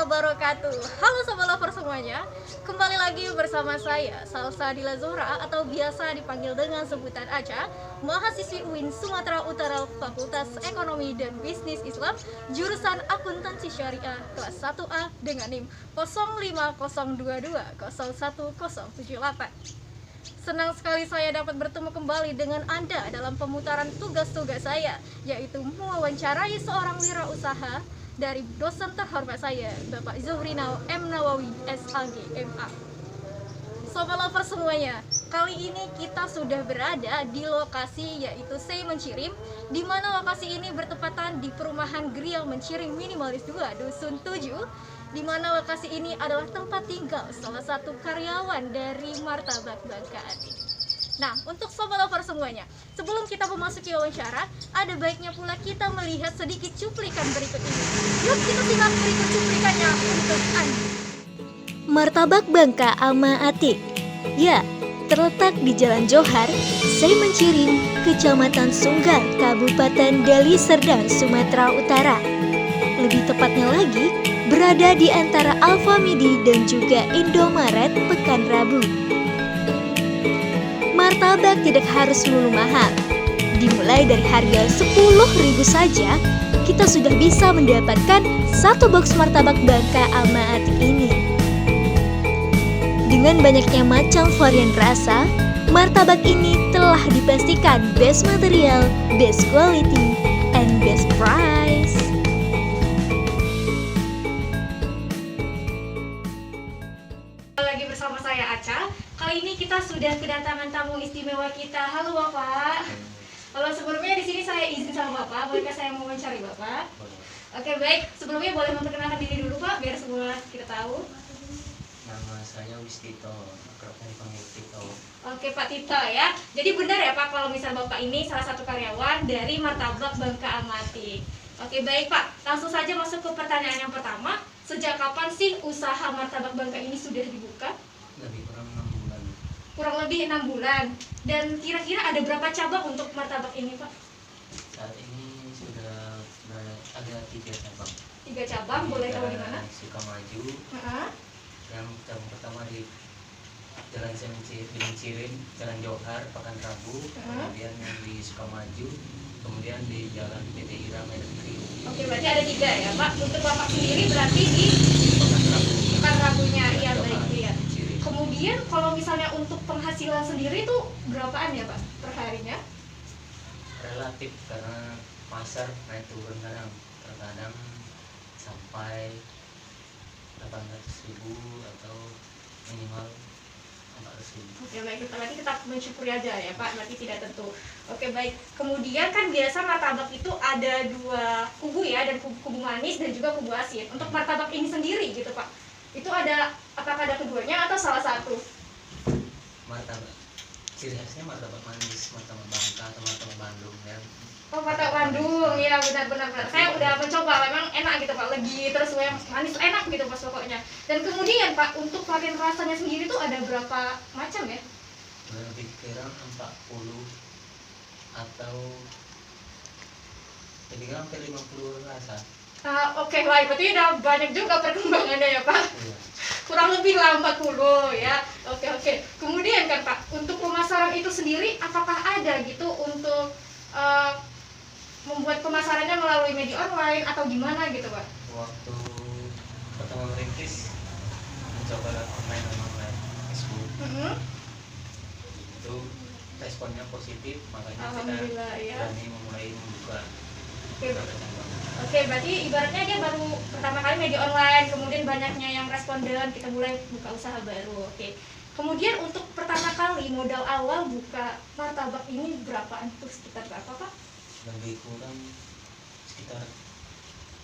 wabarakatuh. Halo Sobat Lover semuanya. Kembali lagi bersama saya Salsadila Zuhra atau biasa dipanggil dengan sebutan Aca, mahasiswi UIN Sumatera Utara Fakultas Ekonomi dan Bisnis Islam, jurusan Akuntansi Syariah kelas 1A dengan NIM 05022011078. Senang sekali saya dapat bertemu kembali dengan Anda dalam pemutaran tugas-tugas saya, yaitu mewawancarai seorang wirausaha dari dosen terhormat saya, Bapak Zuhrinal M. Nawawi, SAG, MA. Sobat Lover semuanya, kali ini kita sudah berada di lokasi yaitu Sei Mencirim, di mana lokasi ini bertepatan di perumahan Grial Mencirim Minimalis 2, Dusun 7, di mana lokasi ini adalah tempat tinggal salah satu karyawan dari Martabak Bangka Ati. Nah, untuk Sobat Lover semuanya, sebelum kita memasuki wawancara, ada baiknya pula kita melihat sedikit cuplikan berikut ini. Yuk kita simak berikut cuplikannya untuk Anda. Martabak Bangka Ama Ati. Ya, terletak di Jalan Johar, Sei Mencirim, Kecamatan Sunggal, Kabupaten Deli Serdang, Sumatera Utara. Lebih tepatnya lagi, berada di antara Alfamidi dan juga Indomaret Pekanbaru. Martabak tidak harus melulu mahal. Dimulai dari harga 10.000 saja, kita sudah bisa mendapatkan satu box martabak Bangka Ama Ati ini. Dengan banyaknya macam varian rasa, martabak ini telah dipastikan best material, best quality, and best price. Lagi bersama saya Aca. Kali ini kita sudah kedatangan tamu istimewa kita. Halo Bapak. Halo, sebelumnya di sini saya izin sama Bapak, bolehkah saya mewawancari Bapak? Oke, baik. Sebelumnya boleh memperkenalkan diri dulu Pak, biar semua kita tahu. Nama saya Wistito, akrabnya dipanggil Tito. Oke Pak Tito ya. Jadi benar ya Pak kalau misal Bapak ini salah satu karyawan dari Martabak Bangka Ama Ati. Oke baik Pak, langsung saja masuk ke pertanyaan yang pertama. Sejak kapan sih usaha Martabak Bangka ini sudah dibuka? Lebih kurang 6 bulan. Kurang lebih 6 bulan. Dan kira-kira ada berapa cabang untuk martabak ini Pak? Saat ini sudah ada 3 cabang. 3 cabang, boleh tahu di mana? Sukamaju. Heeh. Yang cabang pertama di Jalan Mencirim, Jalan Johar, Pekanbaru. Kemudian yang di Sukamaju. Kemudian di Jalan PT Ira Medan Krim. Oke, berarti ada 3 ya Pak. Untuk Bapak sendiri berarti di Pekanbarunya, iya baik ya. Kemudian kalau misalnya untuk penghasilan sendiri itu berapaan ya Pak per harinya? Relatif karena pasar naik turun kadang. Terkadang sampai 800.000 atau minimal 400.000. Oke baik, kita berarti tetap mensyukuri aja ya Pak, berarti tidak tentu. Oke baik, kemudian kan biasa martabak itu ada 2 kubu ya, dan kubu manis dan juga kubu asin. Untuk martabak ini sendiri gitu Pak, itu ada, apakah ada keduanya atau salah satu? Martabak, ciri khasnya martabak manis, martabak Bangka atau martabak Bandung ya. Oh martabak Bandung, ya benar-benar. Saya udah mencoba, memang enak gitu Pak, legit terus yang manis enak gitu Pak pokoknya. Dan kemudian Pak, untuk varian rasanya sendiri tuh ada berapa macam ya? Lebih kurang 40 atau lebih kurang hampir 50 rasa. Oke baik, berarti udah banyak juga perkembangannya ya Pak. Iya. Kurang lebih lah 40 ya. Oke. Kemudian kan Pak, untuk pemasaran itu sendiri apakah ada gitu untuk membuat pemasarannya melalui media online atau gimana gitu Pak? Waktu pertama merintis mencoba online Facebook, itu responnya positif, makanya kita Alhamdulillah ya. berani memulai membuka Oke. beberapa cabang. Oke, berarti ibaratnya dia baru pertama kali media online, kemudian banyaknya yang responden, kita mulai buka usaha baru. Oke. Kemudian untuk pertama kali modal awal buka martabak ini berapaan tuh, sekitar berapa Pak? Lebih kurang sekitar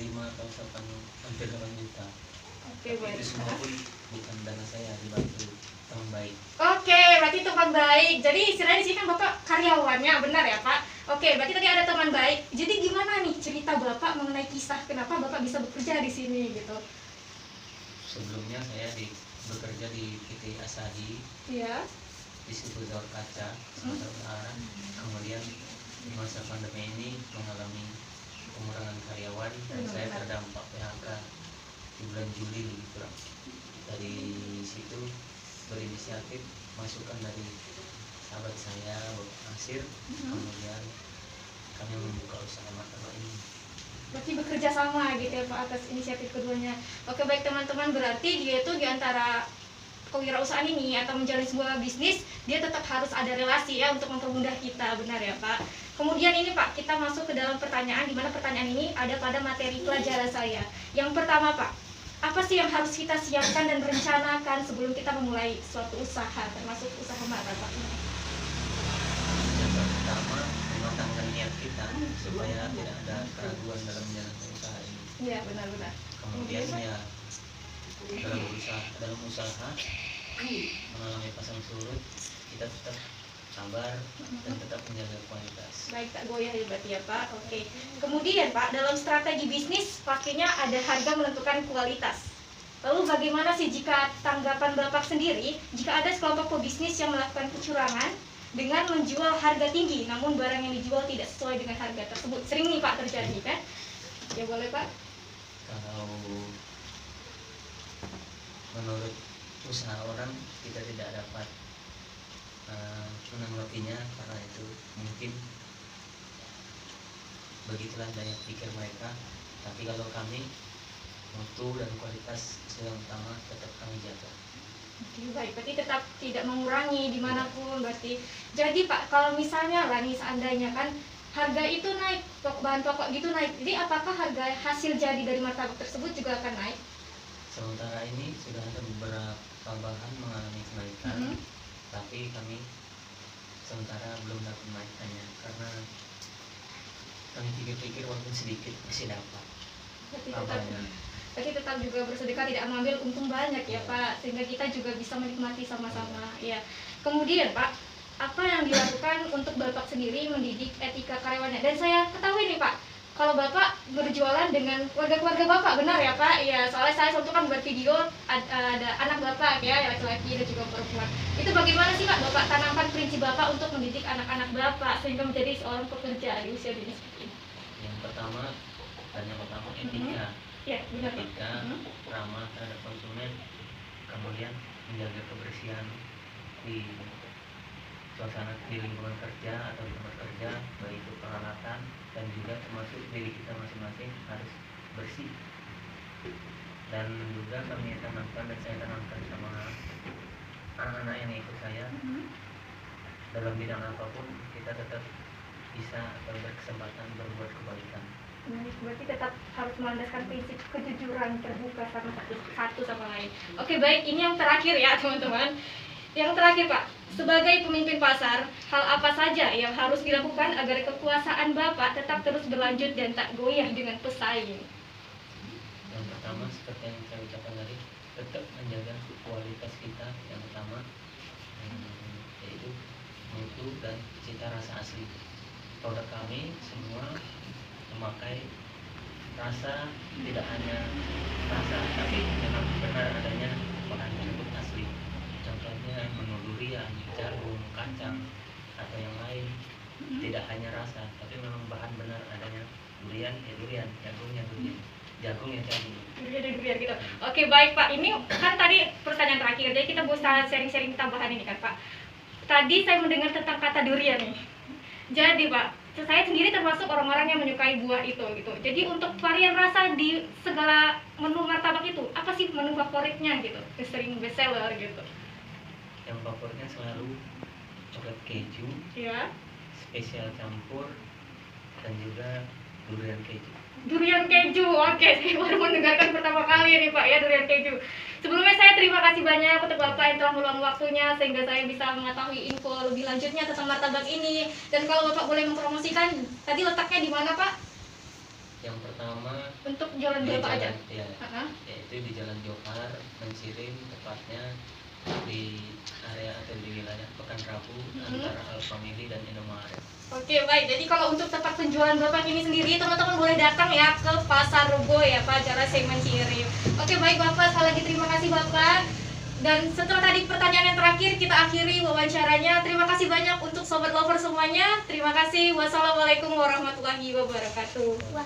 5 atau 8, hampir 8 juta. Oke, Tapi baik. itu semua pun bukan dana saya, dibantu teman baik. Oke, berarti teman baik. Jadi istilahnya di sini kan Bapak karyawannya, benar ya Pak? Oke, berarti tadi ada teman baik. Jadi gimana nih cerita Bapak mengenai kisah kenapa Bapak bisa bekerja di sini gitu? Sebelumnya saya bekerja di PT Asahi Iya. distributor kaca Sumatera Utara. Kemudian di masa pandemi ini mengalami pengurangan karyawan dan saya terdampak PHK di bulan bulan Juli gitu lah. Dari situ berinisiatif masukan dari sahabat saya Bapak Nasir, kemudian kami membuka usaha martabak ini. Berarti bekerja sama gitu ya Pak atas inisiatif keduanya. Oke baik teman-teman, berarti dia itu diantara kewirausahaan ini atau menjalin sebuah bisnis, dia tetap harus ada relasi ya untuk mempermudah kita, benar ya Pak. Kemudian ini Pak, kita masuk ke dalam pertanyaan, di mana pertanyaan ini ada pada materi pelajaran saya. Yang pertama Pak, apa sih yang harus kita siapkan dan rencanakan sebelum kita memulai suatu usaha, termasuk usaha martabak ini? Yang pertama, mematangkan niat kita supaya tidak ada keraguan dalam menjalankan usaha ini. Iya benar-benar. Kemudian ya dalam usaha mengalami pasang surut, kita tetap sabar dan tetap menjaga kualitas. Baik, tak goyah ya berarti ya Pak. Oke. Kemudian Pak, dalam strategi bisnis pastinya ada harga menentukan kualitas. Lalu bagaimana sih jika tanggapan Bapak sendiri jika ada sekelompok pebisnis yang melakukan kecurangan dengan menjual harga tinggi namun barang yang dijual tidak sesuai dengan harga tersebut? Sering nih Pak terjadi kan? Ya boleh Pak. Kalau menurut usaha orang, kita tidak dapat menanggapinya karena itu mungkin begitulah daya pikir mereka. Tapi kalau kami, mutu dan kualitas yang utama tetap kami jaga. Oke, baik, berarti tetap tidak mengurangi dimanapun berarti. Jadi Pak, kalau misalnya lah nih seandainya kan harga itu naik, bahan pokok gitu naik, jadi apakah harga hasil jadi dari martabak tersebut juga akan naik? Sementara ini sudah ada beberapa bahan mengalami kenaikan, tapi kami sementara belum dapat kenaikannya karena kami pikir-pikir walaupun sedikit masih dapat. Berarti tetap juga bersedekah, tidak mengambil untung banyak ya Pak, sehingga kita juga bisa menikmati sama-sama ya. Kemudian Pak, apa yang dilakukan untuk Bapak sendiri mendidik etika karyawannya? Dan saya ketahui nih Pak, kalau Bapak berjualan dengan keluarga-keluarga Bapak, benar ya Pak? Iya, soalnya saya waktu kan buat video ada anak Bapak ya, laki-laki dan juga perempuan. Itu bagaimana sih Pak Bapak tanamkan prinsip Bapak untuk mendidik anak-anak Bapak sehingga menjadi seorang pekerja di usia dini seperti ini? Yang pertama etika. Ya, benar Pak. Etika, ramah terhadap konsumen, kemudian menjaga kebersihan di suasana di lingkungan kerja atau di tempat kerja, baik itu peralatan dan juga termasuk diri kita masing-masing harus bersih. Dan juga kami tanamkan dan saya tanamkan sama anak-anak yang ikut saya, dalam bidang apapun kita tetap bisa atau berkesempatan berbuat kebaikan. Berarti tetap harus melandaskan prinsip kejujuran, terbuka sama satu sama lain. Oke baik, ini yang terakhir ya teman-teman. Yang terakhir Pak, sebagai pemimpin pasar, hal apa saja yang harus dilakukan agar kekuasaan Bapak tetap terus berlanjut dan tak goyah dengan pesaing? Yang pertama seperti yang saya ucapkan tadi, tetap menjaga kualitas kita yang utama, yaitu mutu dan cita rasa asli. Produk kami semua memakai rasa, tidak hanya rasa tapi memang benar adanya bahan tersebut asli. Contohnya menu durian, jagung, kacang atau yang lain, tidak hanya rasa tapi memang bahan benar adanya durian, durian, jagungnya durian, jagung ya jagung. Durian gitu. Oke baik Pak, ini kan tadi pertanyaan terakhir, jadi kita bisa sharing-sharing tambahan ini kan Pak. Tadi saya mendengar tentang kata durian nih. Jadi Pak, saya sendiri termasuk orang-orang yang menyukai buah itu gitu. Jadi untuk varian rasa di segala menu martabak itu, apa sih menu favoritnya gitu? Yang sering best seller gitu. Yang favoritnya selalu coklat keju, Ya. spesial campur, dan juga durian keju. Durian keju, oke, saya baru mendengarkan pertama kali nih Pak ya, durian keju. Sebelumnya saya terima kasih banyak untuk Bapak yang telah meluang waktunya sehingga saya bisa mengetahui info lebih lanjutnya tentang martabak ini. Dan kalau Bapak boleh mempromosikan, tadi letaknya di mana Pak? Yang pertama Untuk jualan di berapa aja? jalan, ya, yaitu di Jalan Johar, Mencirim, tepatnya di area atau di wilayah Pekanrabu antara Alfamidi dan Indomaret. Oke baik, jadi kalau untuk tempat penjualan Bapak ini sendiri, teman-teman boleh datang ya ke Pasar Rebo ya Pak, Jalan Mencirim. Oke baik Bapak, sekali lagi terima kasih Bapak. Dan setelah tadi pertanyaan yang terakhir, kita akhiri wawancaranya. Terima kasih banyak untuk Sobat Lover semuanya. Terima kasih. Wassalamualaikum warahmatullahi wabarakatuh.